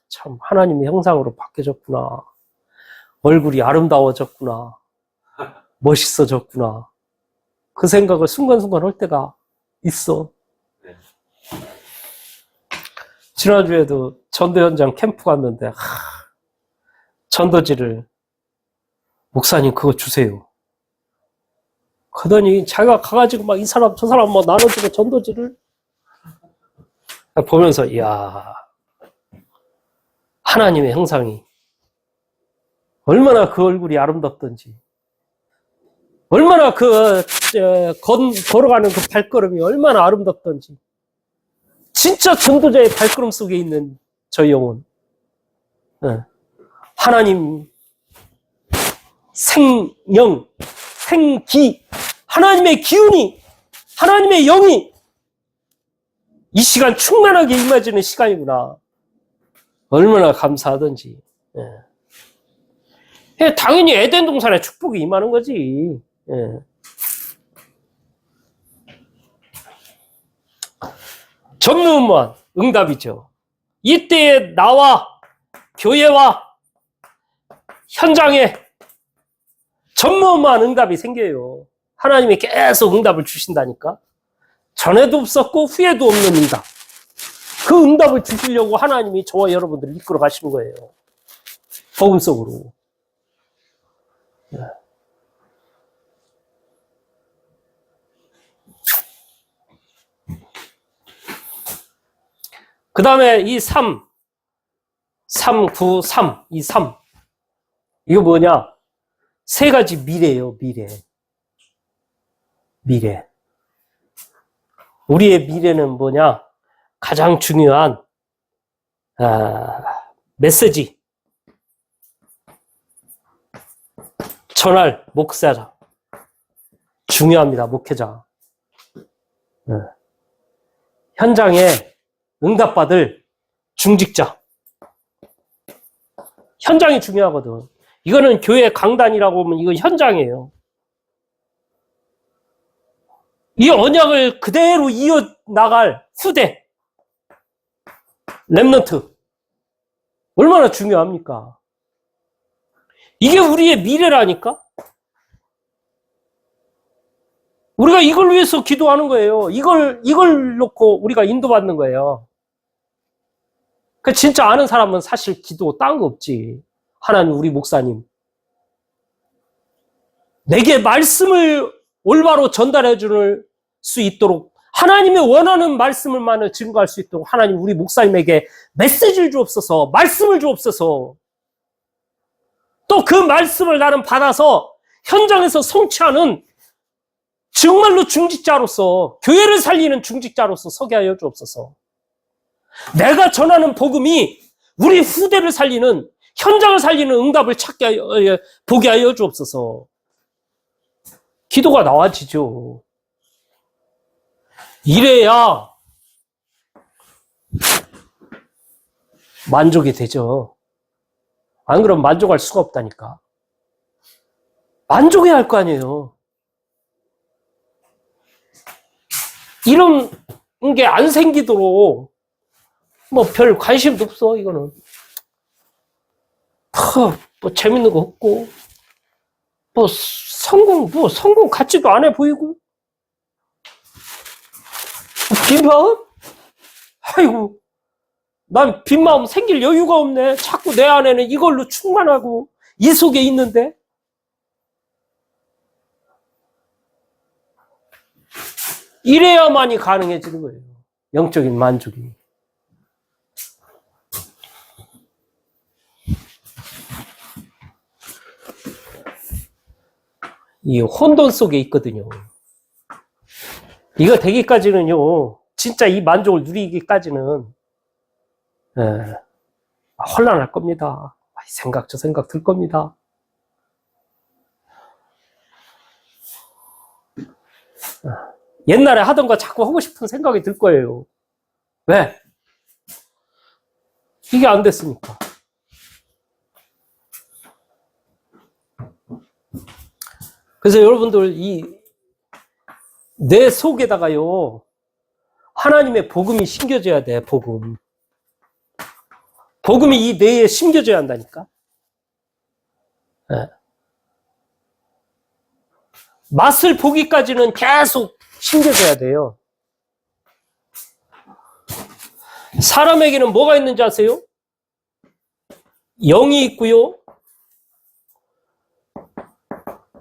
참, 하나님의 형상으로 바뀌어졌구나. 얼굴이 아름다워졌구나. 멋있어졌구나. 그 생각을 순간순간 할 때가 있어. 지난주에도 전도 현장 캠프 갔는데, 전도지를, 목사님 그거 주세요. 그러더니 자기가 가가지고 막 이 사람 저 사람 막 나눠주고 전도지를 보면서, 이야, 하나님의 형상이 얼마나 그 얼굴이 아름답던지, 얼마나 걸어가는 그 발걸음이 얼마나 아름답던지, 진짜 전도자의 발걸음 속에 있는 저 영혼. 하나님 생영, 생기, 하나님의 기운이, 하나님의 영이 이 시간 충만하게 임해지는 시간이구나. 얼마나 감사하던지. 당연히 에덴 동산에 축복이 임하는 거지. 전무후무한 응답이죠. 이때에 나와 교회와 현장에 전무후무한 응답이 생겨요. 하나님이 계속 응답을 주신다니까. 전에도 없었고 후에도 없는 응답. 그 응답을 주시려고 하나님이 저와 여러분들을 이끌어 가시는 거예요. 복음 속으로. 그 다음에 이 3, 9, 3, 이 3. 이거 뭐냐? 세 가지 미래예요, 미래. 미래. 우리의 미래는 뭐냐? 가장 중요한, 메시지. 전할 목사자. 중요합니다, 목회자. 현장에 응답받을 중직자. 현장이 중요하거든. 이거는 교회 강단이라고 하면 이건 현장이에요. 이 언약을 그대로 이어나갈 후대, 렘넌트. 얼마나 중요합니까? 이게 우리의 미래라니까? 우리가 이걸 위해서 기도하는 거예요. 이걸 놓고 우리가 인도받는 거예요. 그 진짜 아는 사람은 사실 기도 딴 거 없지. 하나님, 우리 목사님. 내게 말씀을 올바로 전달해 줄 수 있도록 하나님의 원하는 말씀을만을 증거할 수 있도록 하나님, 우리 목사님에게 메시지를 주옵소서, 말씀을 주옵소서. 또 그 말씀을 나는 받아서 현장에서 성취하는 정말로 중직자로서, 교회를 살리는 중직자로서 서게 하여 주옵소서. 내가 전하는 복음이 우리 후대를 살리는, 현장을 살리는 응답을 보게 하여 주옵소서. 기도가 나와지죠. 이래야 만족이 되죠. 안 그러면 만족할 수가 없다니까. 만족해야 할 거 아니에요. 이런 게 안 생기도록 뭐 별 관심도 없어. 이거는 뭐 재밌는 거 없고 뭐 성공 같지도 않아 보이고 빈마음? 아이고, 난 빈마음 생길 여유가 없네. 자꾸 내 안에는 이걸로 충만하고 이 속에 있는데. 이래야만이 가능해지는 거예요. 영적인 만족이. 이 혼돈 속에 있거든요. 이거 되기까지는요, 진짜 이 만족을 누리기까지는 혼란할 겁니다. 생각 저 생각 들 겁니다. 옛날에 하던 거 자꾸 하고 싶은 생각이 들 거예요. 왜? 이게 안 됐으니까. 그래서 여러분들 내 속에다가요, 하나님의 복음이 심겨져야 돼. 복음이 이 뇌에 심겨져야 한다니까. 네. 맛을 보기까지는 계속 심겨져야 돼요. 사람에게는 뭐가 있는지 아세요? 영이 있고요,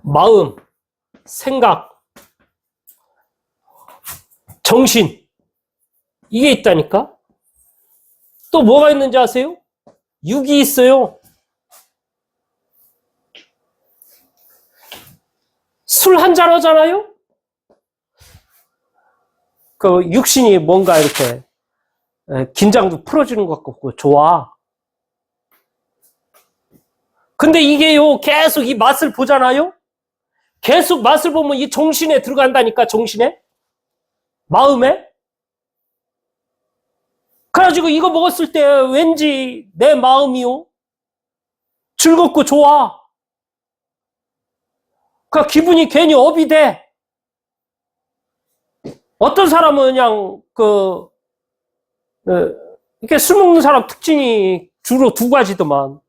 마음, 생각, 정신, 이게 있다니까? 또 뭐가 있는지 아세요? 육이 있어요. 술 한잔 하잖아요? 그 육신이 뭔가 이렇게 긴장도 풀어지는 것 같고 좋아. 근데 이게요, 계속 이 맛을 보잖아요? 계속 맛을 보면 이 정신에 들어간다니까, 정신에? 마음에? 그래가지고 이거 먹었을 때 왠지 내 마음이요, 즐겁고 좋아. 그러니까 기분이 괜히 업이 돼. 어떤 사람은 그냥 이렇게 술 먹는 사람 특징이 주로 두 가지더만.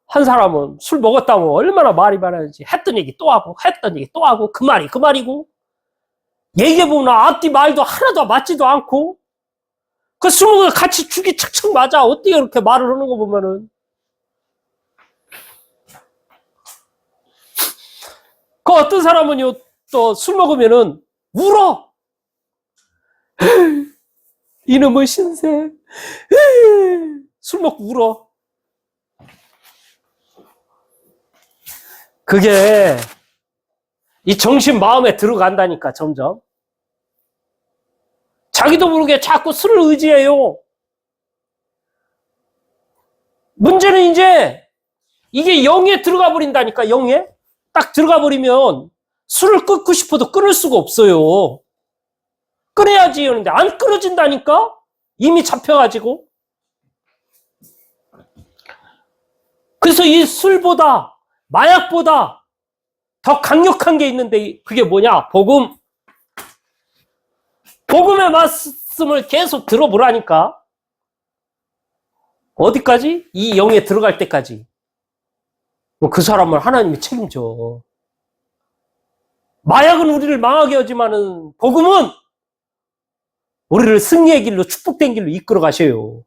한 사람은 술 먹었다면 얼마나 말이 많아야지. 했던 얘기 또 하고, 했던 얘기 또 하고, 그 말이 그 말이고. 얘기해보면 앞뒤 말도 하나도 맞지도 않고. 그 술 먹으면 같이 죽이 착착 맞아. 어떻게 그렇게 말을 하는 거 보면은. 그 어떤 사람은요, 또 술 먹으면은 울어. 이놈의 신세. 술 먹고 울어. 그게 이 정신 마음에 들어간다니까, 점점. 자기도 모르게 자꾸 술을 의지해요. 문제는 이제 이게 영에 들어가 버린다니까, 영에. 딱 들어가 버리면 술을 끊고 싶어도 끊을 수가 없어요. 끊어야지 하는데 안 끊어진다니까? 이미 잡혀가지고. 그래서 이 술보다, 마약보다 더 강력한 게 있는데 그게 뭐냐? 복음. 복음의 말씀을 계속 들어보라니까. 어디까지? 이 영에 들어갈 때까지. 그 사람을 하나님이 책임져. 마약은 우리를 망하게 하지만은 복음은 우리를 승리의 길로, 축복된 길로 이끌어 가셔요.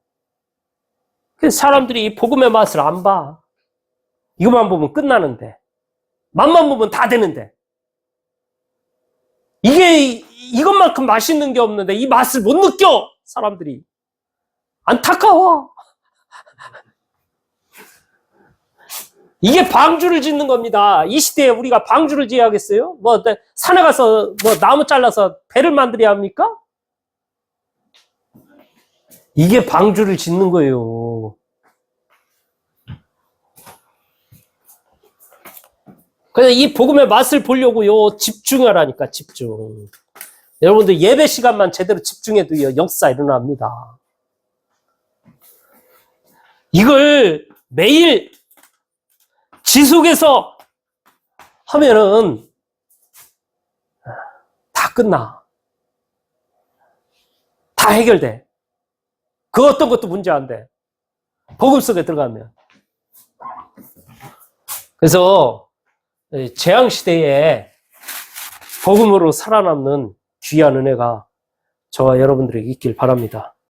그래서 사람들이 이 복음의 맛을 안 봐. 이것만 보면 끝나는데. 맛만 보면 다 되는데. 이것만큼 맛있는 게 없는데 이 맛을 못 느껴! 사람들이. 안타까워. 이게 방주를 짓는 겁니다. 이 시대에 우리가 방주를 지어야겠어요? 산에 가서 나무 잘라서 배를 만들어야 합니까? 이게 방주를 짓는 거예요. 그래서 이 복음의 맛을 보려고요, 집중하라니까, 집중. 여러분들 예배 시간만 제대로 집중해도 역사 일어납니다. 이걸 매일 지속해서 하면은 다 끝나. 다 해결돼. 그 어떤 것도 문제 안 돼. 복음 속에 들어가면. 그래서 재앙시대에 복음으로 살아남는 귀한 은혜가 저와 여러분들에게 있길 바랍니다.